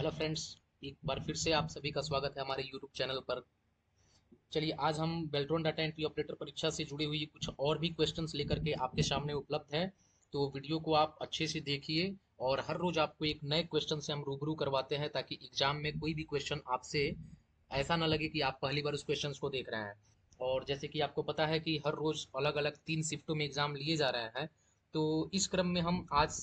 Hello friends, एक बार फिर से आप सभी का स्वागत है हमारे यूट्यूब चैनल पर। चलिए आज हम बेल्ट्रॉन डाटा एंट्री ऑपरेटर परीक्षा से जुड़ी हुई कुछ और भी क्वेश्चंस लेकर के आपके सामने उपलब्ध हैं। तो वीडियो को आप अच्छे से देखिए और हर रोज आपको एक नए क्वेश्चन से हम रूबरू करवाते हैं ताकि एग्जाम में कोई भी क्वेश्चन आपसे ऐसा ना लगे कि आप पहली बार उस क्वेश्चन को देख रहे हैं। और जैसे कि आपको पता है कि हर रोज अलग अलग 3 शिफ्टों में एग्जाम लिए जा रहे हैं, तो इस क्रम में हम आज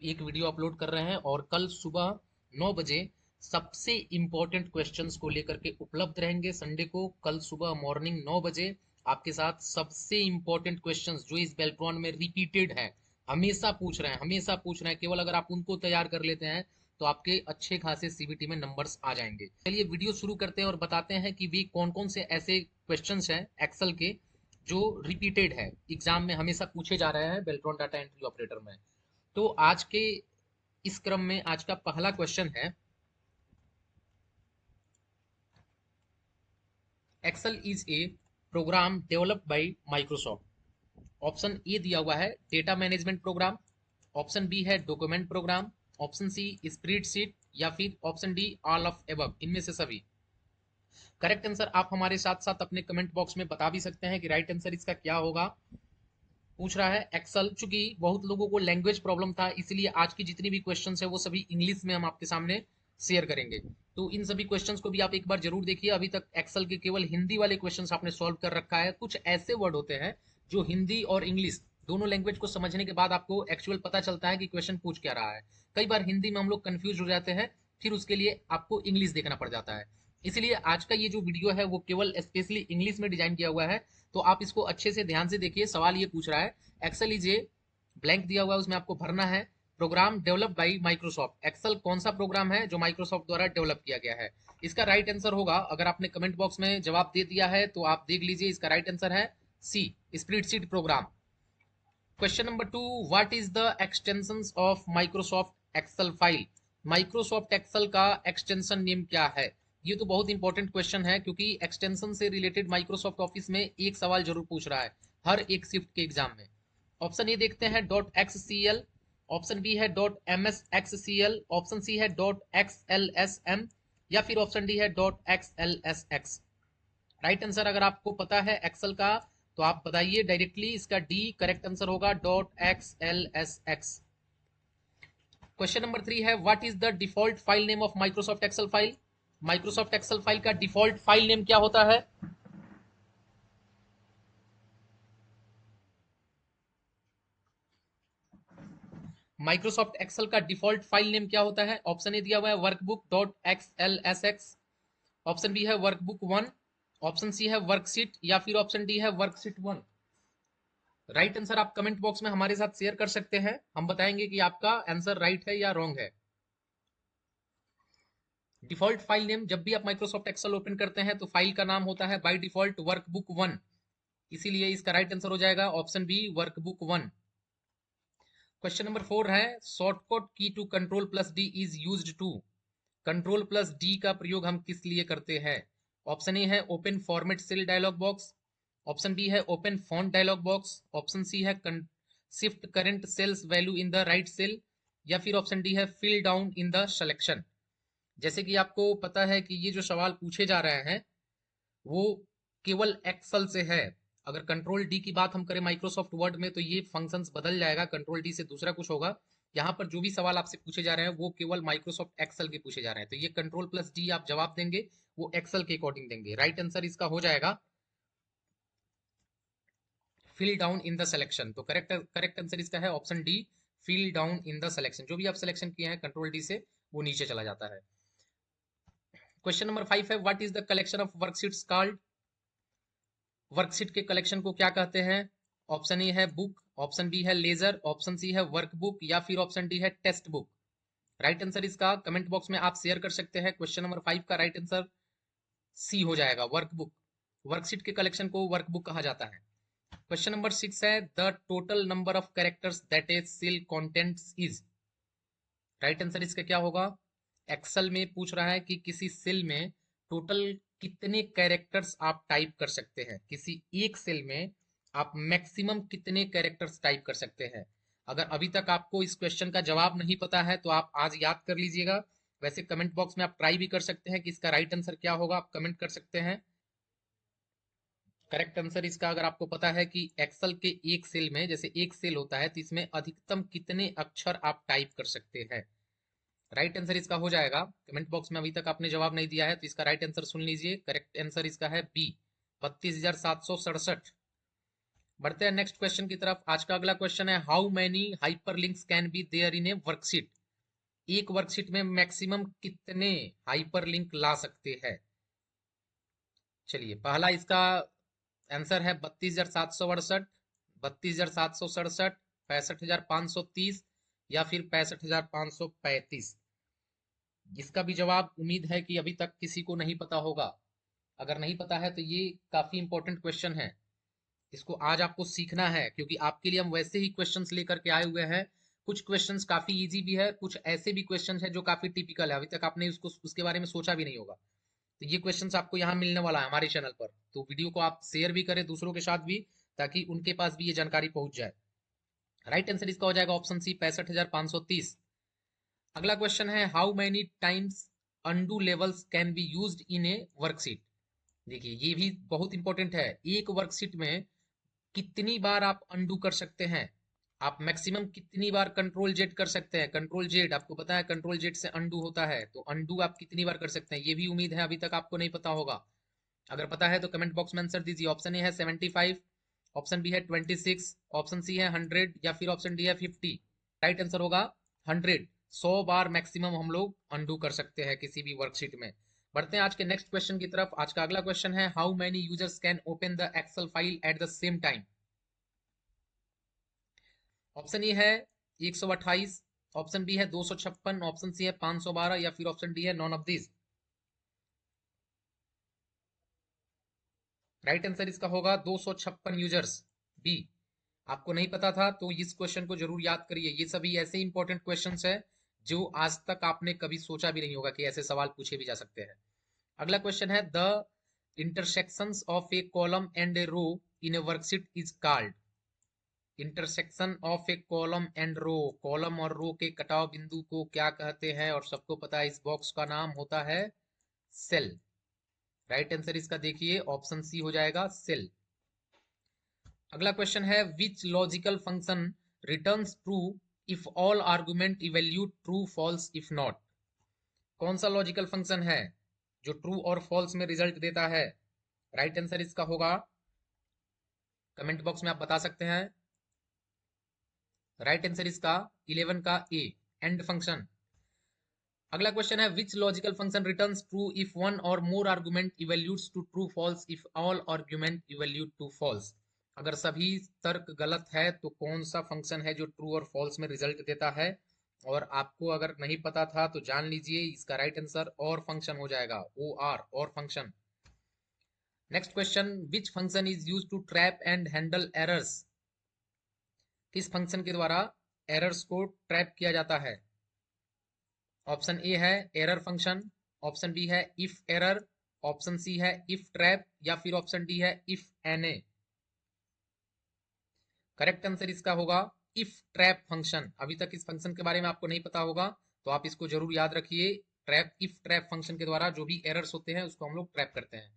एक वीडियो अपलोड कर रहे हैं और कल सुबह 9 बजे सबसे इम्पोर्टेंट क्वेश्चंस को लेकर के उपलब्ध रहेंगे। संडे को कल सुबह मॉर्निंग 9 बजे आपके साथ सबसे इम्पोर्टेंट क्वेश्चंस जो इस बेल्ट्रॉन में रिपीटेड है, हमेशा पूछ रहे हैं, केवल अगर आप उनको तैयार कर लेते हैं तो आपके अच्छे खासे सीबीटी में नंबर्स आ जाएंगे। चलिए वीडियो शुरू करते हैं और बताते हैं कि वे कौन कौन से ऐसे क्वेश्चंस हैं एक्सेल के जो रिपीटेड है, एग्जाम में हमेशा पूछे जा रहे हैं बेल्ट्रॉन डाटा एंट्री ऑपरेटर में। तो आज के इस क्रम में आज का पहला क्वेश्चन है, Excel is a program developed by Microsoft. Option A दिया हुआ है data management program, option B है document program, option C spreadsheet या फिर option D all of above, इनमें से सभी। करेक्ट आंसर आप हमारे साथ साथ अपने कमेंट बॉक्स में बता भी सकते हैं कि राइट आंसर इसका क्या होगा। पूछ रहा है एक्सेल, चूंकि बहुत लोगों को लैंग्वेज प्रॉब्लम था इसलिए आज की जितनी भी क्वेश्चंस है वो सभी इंग्लिश में हम आपके सामने शेयर करेंगे। तो इन सभी क्वेश्चंस को भी आप एक बार जरूर देखिए। अभी तक एक्सेल के केवल हिंदी वाले क्वेश्चंस आपने सॉल्व कर रखा है। कुछ ऐसे वर्ड होते हैं जो हिंदी और इंग्लिश दोनों लैंग्वेज को समझने के बाद आपको एक्चुअल पता चलता है कि क्वेश्चन पूछ क्या रहा है। कई बार हिंदी में हम लोग कंफ्यूज हो जाते हैं, फिर उसके लिए आपको इंग्लिश देखना पड़ जाता है। इसलिए आज का ये जो वीडियो है वो केवल स्पेशली इंग्लिश में डिजाइन किया हुआ है। तो आप इसको अच्छे से ध्यान से देखिए। सवाल ये पूछ रहा है, एक्सेल इज ए ब्लैंक दिया हुआ है, उसमें आपको भरना है program develop by Microsoft. Excel कौन सा प्रोग्राम है जो माइक्रोसॉफ्ट द्वारा डेवलप किया गया है। इसका राइट आंसर होगा, अगर आपने कमेंट बॉक्स में जवाब दे दिया है तो आप देख लीजिए, इसका राइट आंसर है C, spreadsheet program. Question number 2, what is the extension of Microsoft Excel file. Microsoft Excel का एक्सटेंशन नेम क्या है। ये तो बहुत इंपॉर्टेंट क्वेश्चन है क्योंकि एक्सटेंशन से रिलेटेड माइक्रोसॉफ्ट ऑफिस में एक सवाल जरूर पूछ रहा है हर एक शिफ्ट के एग्जाम में। ऑप्शन ए देखते हैं dot X C L, option B है dot M S X C L, option C है dot X L S M या फिर ऑप्शन डी है dot X L S X. Right answer अगर आपको पता है एक्सेल का तो आप बताइए डायरेक्टली। इसका डी करेक्ट आंसर होगा, dot X L S X. Question number 3 है, what is the default file name of Microsoft Excel file. Microsoft Excel file का डिफॉल्ट फाइल नेम क्या होता है। माइक्रोसॉफ्ट एक्सेल का डिफॉल्ट फाइल नेम क्या होता है। ऑप्शन ए दिया हुआ है workbook dot X L S X, option B है वर्कबुक 1, ऑप्शन सी है वर्कशीट या फिर ऑप्शन डी है वर्कशीट 1। राइट आंसर आप कमेंट बॉक्स में हमारे साथ शेयर कर सकते हैं, हम बताएंगे कि आपका आंसर राइट है या रॉन्ग है। डिफॉल्ट फाइल नेम, जब भी आप माइक्रोसॉफ्ट एक्सेल ओपन करते हैं तो फाइल का नाम होता है बाय डिफॉल्ट वर्कबुक 1, इसीलिए इसका राइट आंसर हो जाएगा option B workbook 1। Question number 4 है, shortcut key to control plus D is used to. Control plus D का प्रयोग हम किस लिए करते हैं। ऑप्शन ए है open format cell dialog box, option B है open font dialog box, option C है shift current cells value in the right cell या फिर ऑप्शन डी है fill down in the selection. जैसे कि आपको पता है कि ये जो सवाल पूछे जा रहे हैं वो केवल एक्सेल से है। अगर कंट्रोल डी की बात हम करें माइक्रोसॉफ्ट वर्ड में तो ये फंक्शंस बदल जाएगा, कंट्रोल डी से दूसरा कुछ होगा। यहाँ पर जो भी सवाल आपसे पूछे जा रहे हैं वो केवल माइक्रोसॉफ्ट एक्सेल के पूछे जा रहे हैं, तो ये कंट्रोल प्लस डी आप जवाब देंगे वो एक्सेल के अकॉर्डिंग देंगे। राइट आंसर इसका हो जाएगा fill down in the selection. तो करेक्ट करेक्ट आंसर इसका है option D, fill down in the selection. जो भी आप सिलेक्शन किए हैं कंट्रोल डी से वो नीचे चला जाता है। क्वेश्चन नंबर 5 है, what is the collection of worksheets called. Worksheet के कलेक्शन को क्या कहते हैं। ऑप्शन ए है बुक, ऑप्शन बी है लेजर, ऑप्शन सी है वर्कबुक या फिर ऑप्शन डी है टेक्स्ट बुक। राइट आंसर इसका कमेंट बॉक्स में आप शेयर कर सकते हैं। क्वेश्चन नंबर 5 का राइट आंसर सी हो जाएगा वर्कबुक। वर्कशीट के कलेक्शन को वर्कबुक कहा जाता है। क्वेश्चन नंबर 6 है, the total number of characters that a cell contents is. Right answer इसका क्या होगा। एक्सेल में पूछ रहा है कि किसी सेल में टोटल कितने कैरेक्टर्स आप टाइप कर सकते हैं। किसी एक सेल में आप मैक्सिमम कितने कैरेक्टर्स टाइप कर सकते हैं। अगर अभी तक आपको इस क्वेश्चन का जवाब नहीं पता है तो आप आज याद कर लीजिएगा। वैसे कमेंट बॉक्स में आप ट्राई भी कर सकते हैं कि इसका राइट आंसर क्या होगा, आप कमेंट कर सकते हैं। करेक्ट आंसर इसका अगर आपको पता है कि एक्सेल के एक सेल में, जैसे एक सेल होता है तो इसमें अधिकतम कितने अक्षर आप टाइप कर सकते हैं, राइट आंसर इसका हो जाएगा। कमेंट बॉक्स में अभी तक आपने जवाब नहीं दिया है तो इसका राइट आंसर सुन लीजिए। करेक्ट आंसर इसका है बी, 32,767। बढ़ते हैं नेक्स्ट क्वेश्चन की तरफ। आज का अगला क्वेश्चन है, how many hyperlinks can be there in a worksheet. एक वर्कशीट में मैक्सिमम कितने हाइपरलिंक ला सकते हैं। चलिए, पहला इसका आंसर है 32,768, 32,767, 65,530 या फिर 65,535। इसका भी जवाब उम्मीद है कि अभी तक किसी को नहीं पता होगा। अगर नहीं पता है तो ये काफी इंपॉर्टेंट क्वेश्चन है, इसको आज आपको सीखना है, क्योंकि आपके लिए हम वैसे ही क्वेश्चंस लेकर के आए हुए हैं। कुछ क्वेश्चंस काफी इजी भी है, कुछ ऐसे भी क्वेश्चंस है जो काफी टिपिकल है, अभी तक आपने उसको उसके बारे में सोचा भी नहीं होगा। तो ये क्वेश्चंस आपको यहाँ मिलने वाला है हमारे चैनल पर, तो वीडियो को आप शेयर भी करें दूसरों के साथ भी, ताकि उनके पास भी ये जानकारी पहुंच जाए। राइट आंसर इसका हो जाएगा ऑप्शन सी, 65,530। अगला क्वेश्चन है, how many times undo levels can be used in a worksheet. देखिए, ये भी बहुत इंपॉर्टेंट है। एक वर्कशीट में कितनी बार आप अनडू कर सकते हैं, आप मैक्सिमम कितनी बार कंट्रोल जेड कर सकते हैं। कंट्रोल जेड आपको पता है, कंट्रोल जेड से अनडू होता है, तो अनडू आप कितनी बार कर सकते हैं, ये भी उम्मीद है अभी तक आपको नहीं पता होगा। अगर पता है तो कमेंट बॉक्स में आंसर दीजिए। ऑप्शन ए है 75, ऑप्शन बी है 26, ऑप्शन सी है 100 या फिर ऑप्शन डी है 50। राइट आंसर होगा 100। 100 बार मैक्सिमम हम लोग अनडू कर सकते हैं किसी भी वर्कशीट में। बढ़ते हैं आज के नेक्स्ट क्वेश्चन की तरफ। आज का अगला क्वेश्चन है, how many users can open the Excel file at the same time. Option A है 128, ऑप्शन बी है 256, ऑप्शन सी है 512 या फिर ऑप्शन डी है none of this. Right answer इसका होगा 256 यूजर्स, बी। आपको नहीं पता था तो इस क्वेश्चन को जरूर याद करिए। ये सभी ऐसे इंपॉर्टेंट क्वेश्चंस है जो आज तक आपने कभी सोचा भी नहीं होगा कि ऐसे सवाल पूछे भी जा सकते हैं। अगला क्वेश्चन है, the intersections of a column and a row in a worksheet is called. Intersection of a column and row, column और रो के कटाव बिंदु को क्या कहते हैं, और सबको पता है इस बॉक्स का नाम होता है सेल। राइट आंसर इसका देखिए ऑप्शन सी हो जाएगा, सेल। अगला क्वेश्चन है, which logical function returns true if all argument evaluate true false if not. कौन सा लॉजिकल फंक्शन है जो ट्रू और फॉल्स में रिजल्ट देता है। राइट आंसर इसका होगा, कमेंट बॉक्स में आप बता सकते हैं। राइट आंसर इसका 11 का ए, एंड फंक्शन। अगला क्वेश्चन है, which logical function returns true if one और more argument evaluates to true false if all argument evaluate to false. अगर सभी तर्क गलत है तो कौन सा फंक्शन है जो ट्रू और फॉल्स में रिजल्ट देता है। और आपको अगर नहीं पता था तो जान लीजिए, इसका राइट आंसर और फंक्शन हो जाएगा, ओ आर, और function. Next question, which function is use to trap and handle errors. किस फंक्शन के द्वारा एरर्स को ट्रैप किया जाता है। ऑप्शन ए है एरर फंक्शन, ऑप्शन बी है इफ एरर, ऑप्शन सी है इफ ट्रैप या फिर ऑप्शन डी है इफ एनए। करेक्ट आंसर इसका होगा इफ ट्रैप फंक्शन। अभी तक इस फंक्शन के बारे में आपको नहीं पता होगा तो आप इसको जरूर याद रखिए। ट्रैप, इफ ट्रैप फंक्शन के द्वारा जो भी एरर्स होते हैं उसको हम लोग ट्रैप करते हैं।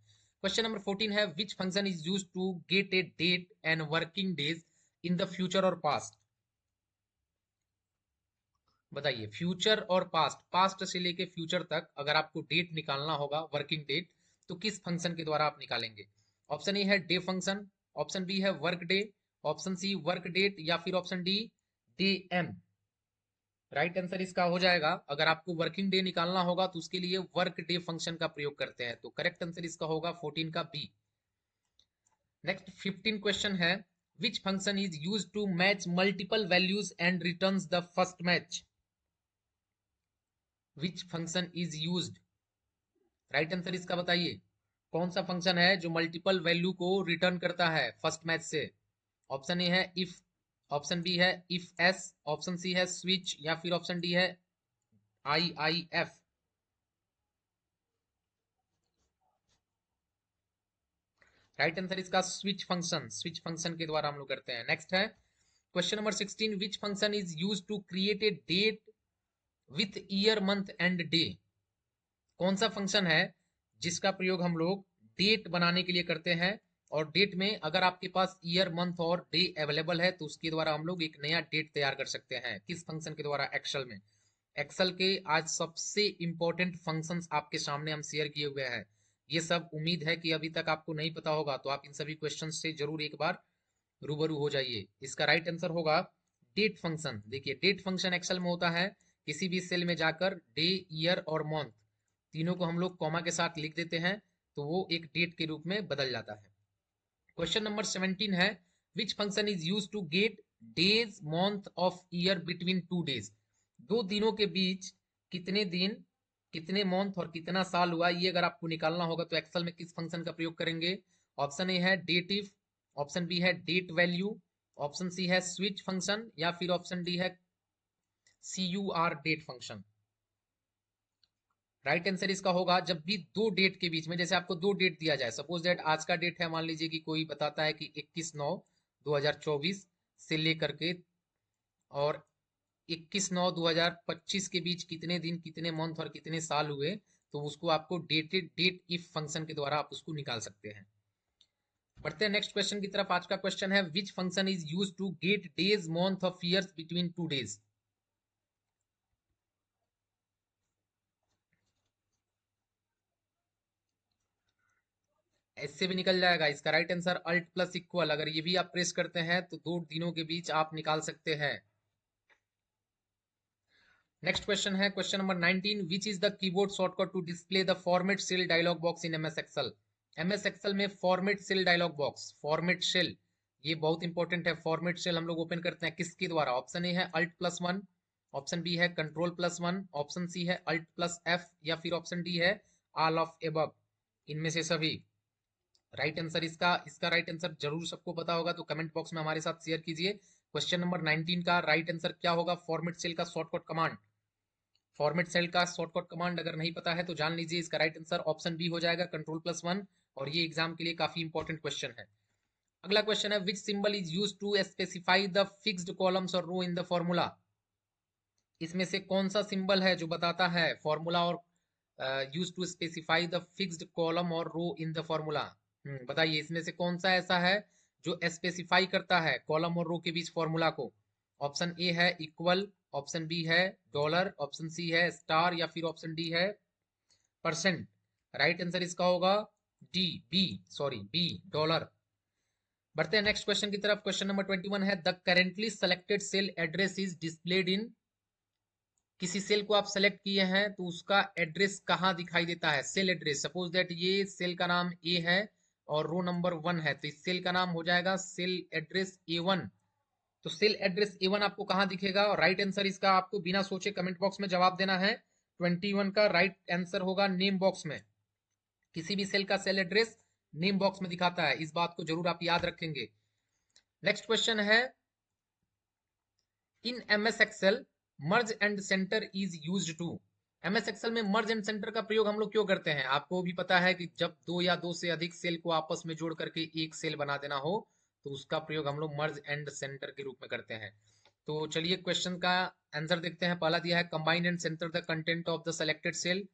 क्वेश्चन नंबर 14 है, which function is use to get a date and working days in the future और पास्ट। बताइए, फ्यूचर और पास्ट, पास्ट से लेके फ्यूचर तक अगर आपको डेट निकालना होगा, वर्किंग डेट, तो किस फंक्शन के द्वारा आप निकालेंगे। ऑप्शन ए है डे फंक्शन, ऑप्शन बी है work day, option C work date या फिर option D day M. Right answer इसका हो जाएगा, अगर आपको वर्किंग डे निकालना होगा तो उसके लिए वर्क डे फंक्शन का प्रयोग करते हैं, तो करेक्ट आंसर इसका होगा 14 का बी। नेक्स्ट 15 क्वेश्चन है, which function is use to match multiple values and returns the first match. Which function is used, right answer इसका बताइए, कौन सा फंक्शन है जो मल्टीपल वैल्यू को रिटर्न करता है फर्स्ट मैच से। ऑप्शन ए है इफ, ऑप्शन बी है इफ एस, ऑप्शन सी है स्विच या फिर ऑप्शन डी है I I F. Right answer इसका स्विच फंक्शन, स्विच फंक्शन के द्वारा हम लोग करते हैं। नेक्स्ट है question number 16, which function is use to create a date with year month and day. कौन सा फंक्शन है जिसका प्रयोग हम लोग डेट बनाने के लिए करते हैं, और डेट में अगर आपके पास ईयर मंथ और डे अवेलेबल है तो उसके द्वारा हम लोग एक नया डेट तैयार कर सकते हैं। किस फंक्शन के द्वारा? एक्सेल में। एक्सेल के आज सबसे इंपॉर्टेंट फंक्शंस आपके सामने हम शेयर किए हुए हैं। ये सब उम्मीद है कि अभी तक आपको नहीं पता होगा, तो आप इन सभी क्वेश्चंस से जरूर एक बार रूबरू हो जाइए। इसका राइट आंसर होगा डेट फंक्शन। देखिए, डेट फंक्शन एक्सेल में होता है, किसी भी सेल में जाकर डे, ईयर और मंथ तीनों को हम लोग कॉमा के साथ लिख देते हैं तो वो एक डेट के रूप में बदल जाता है। क्वेश्चन नंबर 17 है, which function is use to get days month of year between two days. दो दिनों के बीच कितने दिन, कितने मंथ और कितना साल हुआ, ये अगर आपको निकालना होगा तो एक्सेल में किस फंक्शन का प्रयोग करेंगे? ऑप्शन ए है डेट इफ, ऑप्शन बी है डेट वैल्यू, ऑप्शन सी है स्विच फंक्शन, या फिर ऑप्शन डी है C U R date function. Right answer इसका होगा जब भी दो डेट के बीच में, जैसे आपको दो डेट दिया जाए, सपोज दैट आज का डेट है, मान लीजिए कि कोई बताता है कि 21/9/2024 से लेकर के और 21/9/2025 के बीच कितने दिन, कितने मंथ और कितने साल हुए, तो उसको आपको डेट इफ फंक्शन के द्वारा आप उसको निकाल सकते हैं। बढ़ते हैं नेक्स्ट क्वेश्चन की तरफ। आज का क्वेश्चन है, which function is use to get days month of years between two days. इससे भी निकल जाएगा। इसका right answer alt plus equal, अगर ये भी आप प्रेस करते हैं तो दो दिनों के बीच आप निकाल सकते हैं। नेक्स्ट क्वेश्चन है question number 19, which is the keyboard shortcut to display the format cell dialog box in MS Excel. MS Excel में format cell dialog box, format cell, ये बहुत इंपॉर्टेंट है। फॉर्मेट सेल हम लोग ओपन करते हैं किसके द्वारा? ऑप्शन ए है अल्ट+1, ऑप्शन बी है कंट्रोल+1, ऑप्शन सी है अल्ट+F, या फिर ऑप्शन डी है ऑल ऑफ एबव, इनमें से सभी। राइट आंसर इसका राइट आंसर जरूर सबको पता होगा, तो कमेंट बॉक्स में हमारे साथ शेयर कीजिए। क्वेश्चन नंबर 19 का राइट आंसर क्या होगा? फॉर्मेट सेल का शॉर्टकट कमांड। फॉर्मेट सेल का शॉर्टकट कमांड अगर नहीं पता है तो जान लीजिए, इसका राइट आंसर ऑप्शन बी हो जाएगा कंट्रोल+1, और ये एग्जाम के लिए काफी इंपॉर्टेंट क्वेश्चन है। अगला क्वेश्चन है, which symbol is use to specify the fixed columns और रो इन द फॉर्मूला। इसमें से कौन सा सिंबल है जो बताता है फॉर्मूला और use to specify the fixed column और रो इन द फॉर्मूला? बताइए, इसमें से कौन सा ऐसा है जो स्पेसिफाई करता है कॉलम और रो के बीच फॉर्मूला को? ऑप्शन ए है इक्वल, ऑप्शन बी है डॉलर, ऑप्शन सी है स्टार, या फिर ऑप्शन डी है परसेंट। राइट आंसर इसका होगा D, B, sorry B, dollar. बढ़ते हैं नेक्स्ट क्वेश्चन की तरफ। क्वेश्चन नंबर 21 है, the currently selected cell address is displayed in. किसी सेल को आप सेलेक्ट किए हैं तो उसका एड्रेस कहाँ दिखाई देता है? सेल एड्रेस, सपोज दैट ये सेल का नाम ए है और रो नंबर 1 है, तो इस सेल का नाम हो जाएगा सेल एड्रेस A1। तो सेल एड्रेस A1 आपको कहाँ दिखेगा? और राइट आंसर इसका आपको बिना सोचे कमेंट बॉक्स में जवाब देना है। 21 का राइट आंसर होगा नेम बॉक्स में। किसी भी सेल का सेल एड्रेस नेम बॉक्स में दिखाता है, इस बात को जरूर आप याद रखेंगे। नेक्स्ट क्वेश्चन है, in MS Excel merge and center is used to. MS Excel में मर्ज एंड सेंटर का प्रयोग हम लोग क्यों करते हैं? आपको भी पता है कि जब दो या दो से अधिक सेल को आपस में जोड़ करके एक सेल बना देना हो तो उसका प्रयोग हम लोग मर्ज एंड सेंटर के रूप में करते हैं। तो चलिए क्वेश्चन का आंसर देखते हैं। पहला दिया है, combine and centre the content of the selected cell,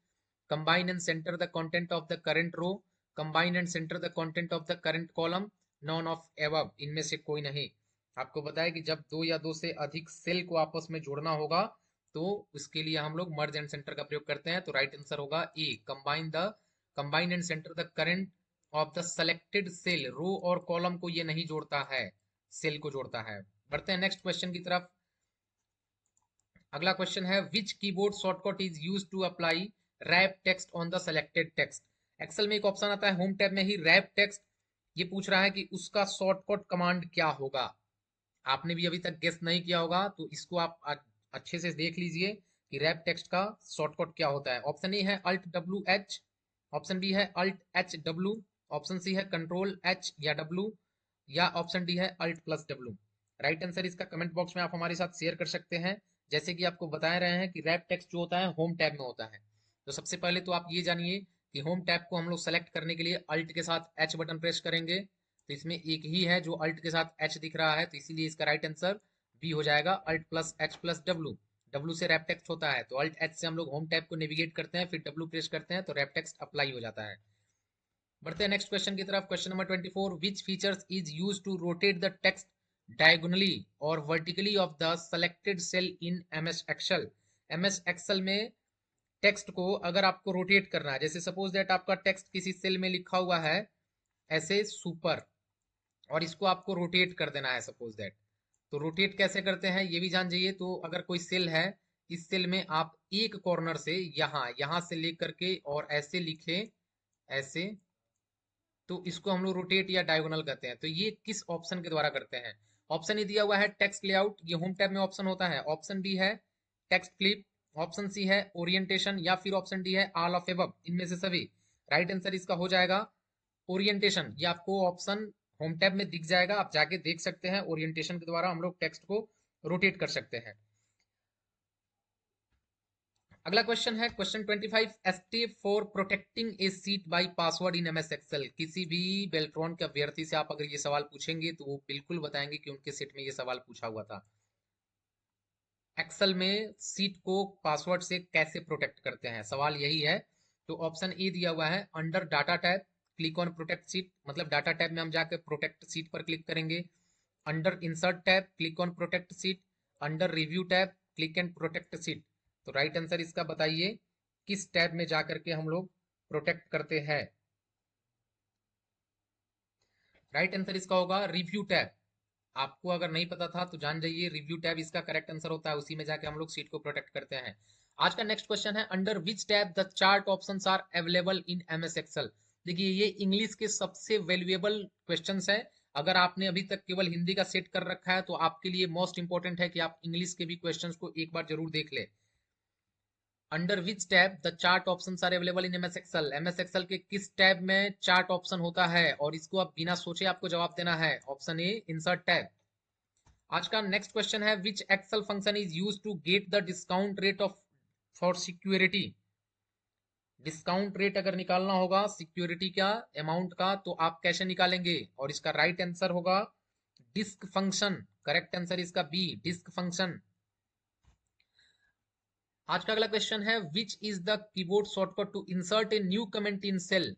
combine and centre the content of the current row, combine and centre the content of the current column, none of above, इनमें से कोई नहीं। आपको बताया कि जब दो या दो से अधिक सेल को आपस में जोड़ना होगा तो उसके लिए हम लोग मर्ज एंड सेंटर का प्रयोग करते हैं। तो राइट आंसर होगा A, combine and centre the current of the selected cell. Row और कॉलम को ये नहीं जोड़ता है, सेल को जोड़ता है। बढ़ते हैं नेक्स्ट क्वेश्चन की तरफ। अगला क्वेश्चन है, which keyboard shortcut is use to apply wrap text on the selected text. Excel में एक ऑप्शन आता है होम टैब में ही रैप टेक्स्ट, ये पूछ रहा है कि उसका शॉर्टकट कमांड क्या होगा। आपने भी अभी तक गेस नहीं किया होगा तो इसको आप अच्छे से देख लीजिए कि रैप टेक्स्ट का शॉर्टकट क्या होता है। ऑप्शन ए है Alt+W+H, ऑप्शन बी है Alt+H+W, ऑप्शन सी है Ctrl+H या W, या ऑप्शन डी है Alt+W। राइट आंसर इसका कमेंट बॉक्स में आप हमारे साथ शेयर कर सकते हैं। जैसे कि आपको बता रहे हैं कि रैप टेक्स्ट जो होता है होम टैब में होता है। तो सबसे पहले तो आप ये जानिए कि होम टैब को हम लोग सेलेक्ट करने के लिए अल्ट के साथ एच बटन प्रेस करेंगे, तो इसमें एक ही है जो अल्ट के साथ एच दिख रहा है, तो इसीलिए इसका राइट आंसर बी हो जाएगा Alt+H+W। W से रैप टेक्स्ट होता है, तो Alt H से हम लोग होम टैब को नेविगेट करते हैं, फिर W प्रेस करते हैं तो रैप टेक्स्ट अप्लाई हो जाता है। बढ़ते हैं नेक्स्ट क्वेश्चन की तरफ। Question number 24, which features is use to rotate the text diagonally और vertically of the selected cell in MS Excel. MS Excel में टेक्स्ट को अगर आपको रोटेट करना है, जैसे सपोज दैट आपका टेक्स्ट किसी सेल में लिखा हुआ है ऐसे सुपर, और इसको आपको रोटेट कर देना है सपोज दैट, तो रोटेट कैसे करते हैं ये भी जान जाइए। तो अगर कोई सेल है, इस सेल में आप एक कॉर्नर से यहां से लेकर के और ऐसे लिखे ऐसे, तो इसको हम लोग रोटेट या डायगोनल कहते हैं। तो ये किस ऑप्शन के द्वारा करते हैं? ऑप्शन ए दिया हुआ है टेक्स्ट लेआउट, ये होम टैब में ऑप्शन होता है। ऑप्शन बी है टेक्स्ट फ्लिप, ऑप्शन सी है ओरिएंटेशन, या फिर ऑप्शन डी है ऑल ऑफ एबव, इनमें से सभी। राइट आंसर इसका हो जाएगा ओरिएंटेशन। ये आपको ऑप्शन होम टैब में दिख जाएगा, आप जाके देख सकते हैं। ओरिएंटेशन के द्वारा हम लोग टेक्स्ट को रोटेट कर सकते हैं। अगला क्वेश्चन है question 25, step for protecting a sheet by password in MS Excel. किसी भी बेल्ट्रॉन के अभ्यर्थी से आप अगर ये सवाल पूछेंगे तो वो बिल्कुल बताएंगे कि उनके सेट में ये सवाल पूछा हुआ था। एक्सेल में सीट को पासवर्ड से कैसे प्रोटेक्ट करते हैं, सवाल यही है। तो ऑप्शन ए दिया हुआ है under data tab click on protect seat, मतलब डाटा टैब में हम जाकर प्रोटेक्ट सीट पर क्लिक करेंगे। Under insert tab click on protect seat, under review tab click and protect seat. तो राइट आंसर इसका बताइए किस टैब में जाकर के हम लोग प्रोटेक्ट करते हैं? राइट आंसर इसका होगा रिव्यू टैब। आपको अगर नहीं पता था तो जान जाइए, रिव्यू टैब इसका करेक्ट आंसर होता है, उसी में जाके हम लोग सीट को प्रोटेक्ट करते हैं। आज का नेक्स्ट क्वेश्चन है under which tab the chart options are available in MS Excel. देखिए ये इंग्लिश के सबसे वैल्यूएबल क्वेश्चंस है। अगर आपने अभी तक केवल हिंदी का सेट कर रखा है तो आपके लिए मोस्ट इंपॉर्टेंट है कि आप इंग्लिश के भी क्वेश्चंस को एक बार जरूर देख ले। Under which tab the chart options are available in MS Excel. MS Excel के किस टैब में चार्ट ऑप्शन होता है, और इसको आप बिना सोचे आपको जवाब देना है। Option A insert tab. आज का नेक्स्ट क्वेश्चन है which Excel function is use to get the discount rate of for security. Discount rate अगर निकालना होगा सिक्योरिटी का अमाउंट का तो आप कैसे निकालेंगे? और इसका राइट आंसर होगा डिस्क फंक्शन। करेक्ट आंसर इसका बी डिस्क फंक्शन। आज का अगला क्वेश्चन है which is the keyboard shortcut to insert a new comment in cell.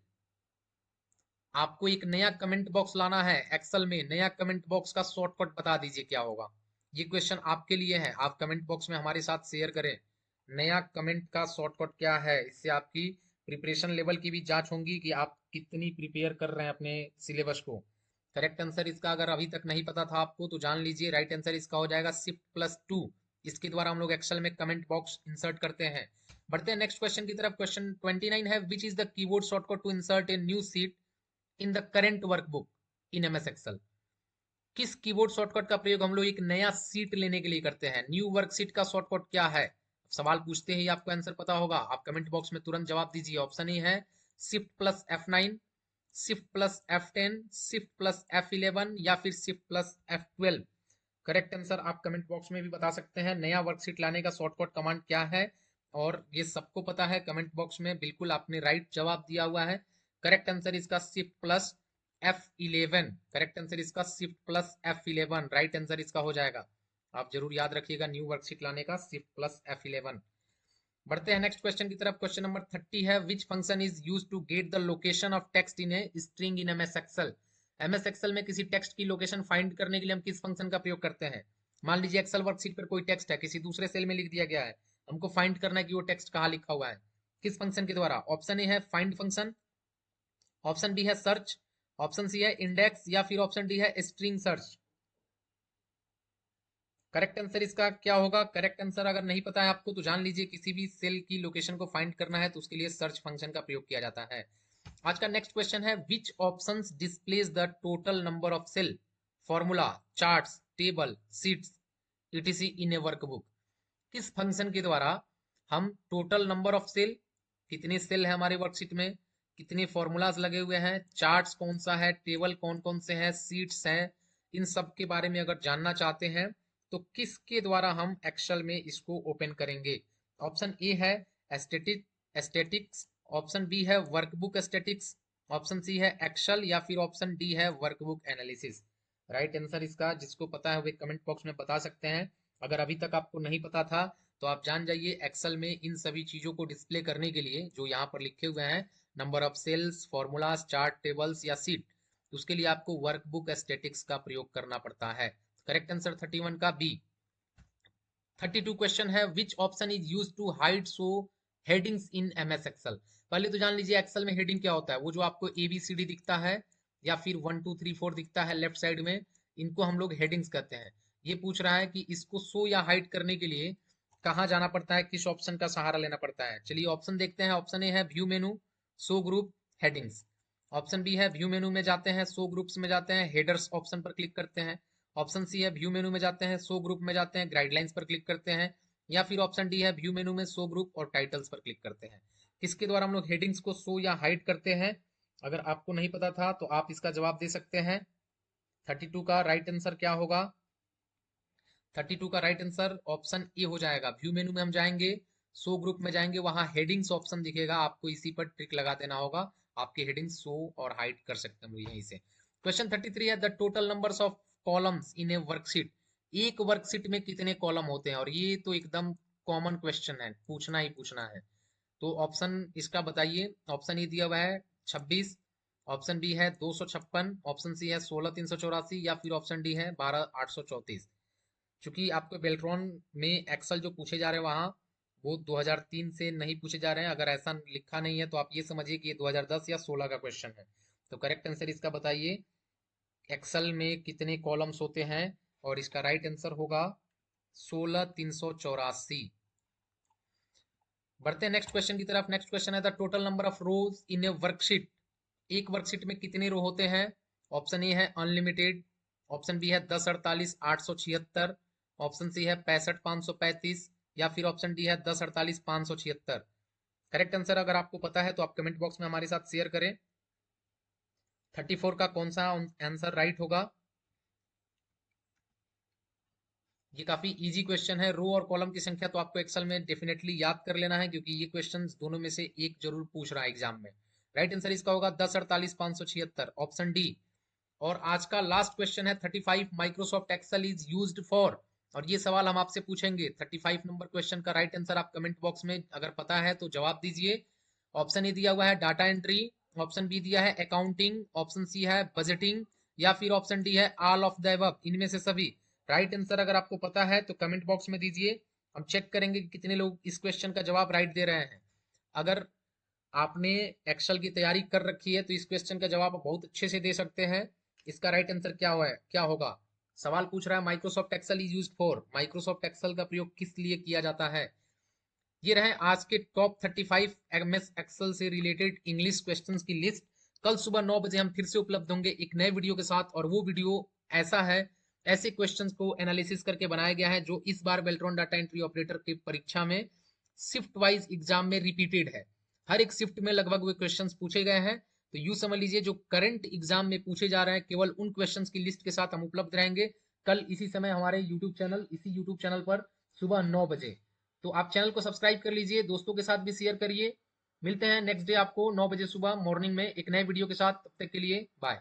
आपको एक नया कमेंट बॉक्स लाना है एक्सेल में, नया कमेंट बॉक्स का शॉर्टकट बता दीजिए क्या होगा। ये क्वेश्चन आपके लिए है, आप कमेंट बॉक्स में हमारे साथ शेयर करें। नया कमेंट का शॉर्टकट क्या है? इससे आपकी प्रिपरेशन लेवल की भी जांच होगी कि आप कितनी प्रिपेयर कर रहे हैं अपने सिलेबस को। करेक्ट आंसर इसका अगर अभी तक नहीं पता था आपको तो जान लीजिए, राइट आंसर इसका हो जाएगा Shift+2। इसके द्वारा हम लोग एक्सेल में कमेंट बॉक्स इंसर्ट करते हैं। बढ़ते हैं नेक्स्ट क्वेश्चन की तरफ। क्वेश्चन 29 है which is the keyboard shortcut to insert a new sheet in the current workbook in MS Excel. किस कीबोर्ड शॉर्टकट का प्रयोग हम लोग एक नया सीट लेने के लिए करते हैं? न्यू वर्कशीट का शॉर्टकट क्या है? सवाल पूछते ही आपको आंसर पता होगा, आप कमेंट बॉक्स में तुरंत जवाब दीजिए। ऑप्शन ए है Shift+F9, Shift+F10, Shift+F11 या फिर Shift+F12। करेक्ट आंसर आप कमेंट बॉक्स में भी बता सकते हैं। नया वर्कशीट लाने का शॉर्टकट कमांड क्या है, और ये सबको पता है कमेंट बॉक्स में बिल्कुल आपने राइट जवाब दिया हुआ है। करेक्ट आंसर इसका Shift+F11। करेक्ट आंसर इसका Shift+F11 राइट आंसर इसका हो जाएगा। आप जरूर याद रखिएगा न्यू वर्कशीट लाने का Shift+F11। बढ़ते हैं नेक्स्ट क्वेश्चन की तरफ। क्वेश्चन नंबर 30 है which function is use to get the location of text in a string in MS Excel. MS Excel में किसी टेक्स्ट की लोकेशन फाइंड करने के लिए हम किस फंक्शन का प्रयोग करते हैं? मान लीजिए एक्सेल वर्कशीट पर कोई टेक्स्ट है, किसी दूसरे सेल में लिख दिया गया है, हमको फाइंड करना है कि वो टेक्स्ट कहाँ लिखा हुआ है, किस फंक्शन के द्वारा? ऑप्शन ए है फाइंड फंक्शन, ऑप्शन बी है सर्च, ऑप्शन सी है इंडेक्स, या फिर ऑप्शन डी है स्ट्रिंग सर्च। करेक्ट आंसर इसका क्या होगा? करेक्ट आंसर अगर नहीं पता है आपको तो जान लीजिए, किसी भी सेल की लोकेशन को फाइंड करना है तो उसके लिए सर्च फंक्शन का प्रयोग किया जाता है। आज का नेक्स्ट क्वेश्चन है which options displays the total number of cell, formula, charts, table, sheets etc in a workbook. किस फंक्शन के द्वारा हम टोटल नंबर ऑफ सेल, कितने सेल है हमारे वर्कशीट में, कितने फॉर्मूलाज लगे हुए हैं, चार्ट्स कौन सा है, टेबल कौन कौन से हैं, सीट्स हैं, इन सब के बारे में अगर जानना चाहते हैं तो किसके द्वारा हम एक्सेल में इसको ओपन करेंगे? ऑप्शन ए है एस्थेटिक्स, ऑप्शन बी है वर्कबुक एस्थेटिक्स, ऑप्शन सी है एक्सेल, या फिर ऑप्शन डी है वर्कबुक एनालिसिस। राइट आंसर इसका जिसको पता है वे कमेंट बॉक्स में बता सकते हैं। अगर अभी तक आपको नहीं पता था तो आप जान जाइए एक्सेल में इन सभी चीजों को डिस्प्ले करने के लिए जो यहाँ पर लिखे हुए हैं, number of cells, formulas, chart, tables या सीट, उसके लिए आपको वर्कबुक एस्थेटिक्स का प्रयोग करना पड़ता है। करेक्ट आंसर 31 का बी। 32 क्वेश्चन है, which option is use to hide show headings in MS Excel. पहले तो जान लीजिए एक्सेल में हेडिंग क्या होता है। वो जो आपको ABCD दिखता है या फिर 1 2 3 4 दिखता है लेफ्ट साइड में, इनको हम लोग हेडिंग्स कहते हैं। ये पूछ रहा है कि इसको शो या हाइड करने के लिए कहाँ जाना पड़ता है, किस ऑप्शन का सहारा लेना पड़ता है। चलिए ऑप्शन देखते हैं। ऑप्शन ए है view menu, show group, headings. Option B है व्यू मेनू में जाते हैं, शो ग्रुप्स में जाते हैं, हेडर्स ऑप्शन पर क्लिक करते हैं। ऑप्शन सी है व्यू मेनू में जाते हैं, शो ग्रुप में जाते हैं, गाइडलाइंस पर क्लिक करते हैं। या फिर ऑप्शन डी है व्यू मेनू में शो ग्रुप और टाइटल्स पर क्लिक करते हैं। किसके द्वारा हम लोग हेडिंग्स को शो या हाइड करते हैं? अगर आपको नहीं पता था तो आप इसका जवाब दे सकते हैं। 32 का राइट आंसर क्या होगा? 32 का राइट आंसर ऑप्शन ए हो जाएगा। व्यू मेनू में हम जाएंगे, शो ग्रुप में जाएंगे, वहां हेडिंग्स ऑप्शन दिखेगा, आपको इसी पर ट्रिक लगा देना होगा, आपके हेडिंग्स शो और हाइड कर सकते हैं यहीं से। क्वेश्चन 33 है, the total numbers of columns in a worksheet. एक वर्कशीट में कितने कॉलम होते हैं? और ये तो एकदम कॉमन क्वेश्चन है, पूछना ही पूछना है। तो ऑप्शन इसका बताइए। ऑप्शन ए दिया हुआ है 26, ऑप्शन बी है 256, ऑप्शन सी है 16384 या फिर ऑप्शन डी है 12834। चूंकि आपको बेल्ट्रॉन में एक्सल जो पूछे जा रहे हैं वहां वो 2003 से नहीं पूछे जा रहे हैं। अगर ऐसा लिखा नहीं है तो आप ये समझिए कि ये 2010 या 16 का क्वेश्चन है। तो करेक्ट आंसर इसका बताइए, एक्सल में कितने कॉलम्स होते हैं? और इसका राइट आंसर होगा 16384। बढ़ते हैं नेक्स्ट क्वेश्चन की तरफ। नेक्स्ट क्वेश्चन है, the total number of rose in a worksheet. एक वर्कशीट में कितने रो होते हैं? ऑप्शन ए है अनलिमिटेड, ऑप्शन बी है 10 48 876, ऑप्शन सी है 65 535 या फिर ऑप्शन डी है 10 48 576। करेक्ट आंसर अगर आपको पता है तो आप कमेंट बॉक्स में हमारे साथ शेयर करें। 34 का कौन सा आंसर राइट होगा? ये काफी इजी क्वेश्चन है। रो और कॉलम की संख्या तो आपको एक्सेल में डेफिनेटली याद कर लेना है, क्योंकि ये क्वेश्चंस दोनों में से एक जरूर पूछ रहा है एग्जाम में। राइट आंसर इसका होगा 10 48 576, ऑप्शन डी। और आज का लास्ट क्वेश्चन है 35, Microsoft Excel is used for. और ये सवाल हम आपसे पूछेंगे। 35 नंबर क्वेश्चन का राइट आंसर आप कमेंट बॉक्स में अगर पता है तो जवाब दीजिए। ऑप्शन ए दिया हुआ है डाटा एंट्री, ऑप्शन बी दिया है अकाउंटिंग, ऑप्शन सी है बजटिंग या फिर ऑप्शन डी है ऑल ऑफ द अबव, इनमें से सभी। राइट आंसर अगर आपको पता है तो कमेंट बॉक्स में दीजिए। हम चेक करेंगे कि कितने लोग इस क्वेश्चन का जवाब राइट दे रहे हैं। अगर आपने एक्सेल की तैयारी कर रखी है तो इस क्वेश्चन का जवाब आप बहुत अच्छे से दे सकते हैं। इसका राइट आंसर क्या हुआ है, क्या होगा? सवाल पूछ रहा है Microsoft Excel is used for. Microsoft Excel का प्रयोग किस लिए किया जाता है? ये रहे आज के टॉप 35 एमएस एक्सेल से रिलेटेड इंग्लिश क्वेश्चंस की लिस्ट। कल सुबह 9 बजे हम फिर से उपलब्ध होंगे एक नए वीडियो के साथ, और वो वीडियो ऐसा है, ऐसे क्वेश्चंस को एनालिसिस करके बनाया गया है जो इस बार बेल्ट्रॉन डाटा एंट्री ऑपरेटर की परीक्षा में शिफ्ट वाइज एग्जाम में रिपीटेड है। हर एक शिफ्ट में लगभग वे क्वेश्चंस पूछे गए हैं। तो यूं समझ लीजिए जो करंट एग्जाम में पूछे जा रहे हैं केवल उन क्वेश्चंस की लिस्ट के साथ हम उपलब्ध रहेंगे कल इसी समय हमारे इसी यूट्यूब चैनल पर सुबह 9 बजे। तो आप चैनल को सब्सक्राइब कर लीजिए, दोस्तों के साथ भी शेयर करिए। मिलते हैं नेक्स्ट डे आपको 9 बजे सुबह मॉर्निंग में एक नए वीडियो के साथ। तब तक के लिए बाय।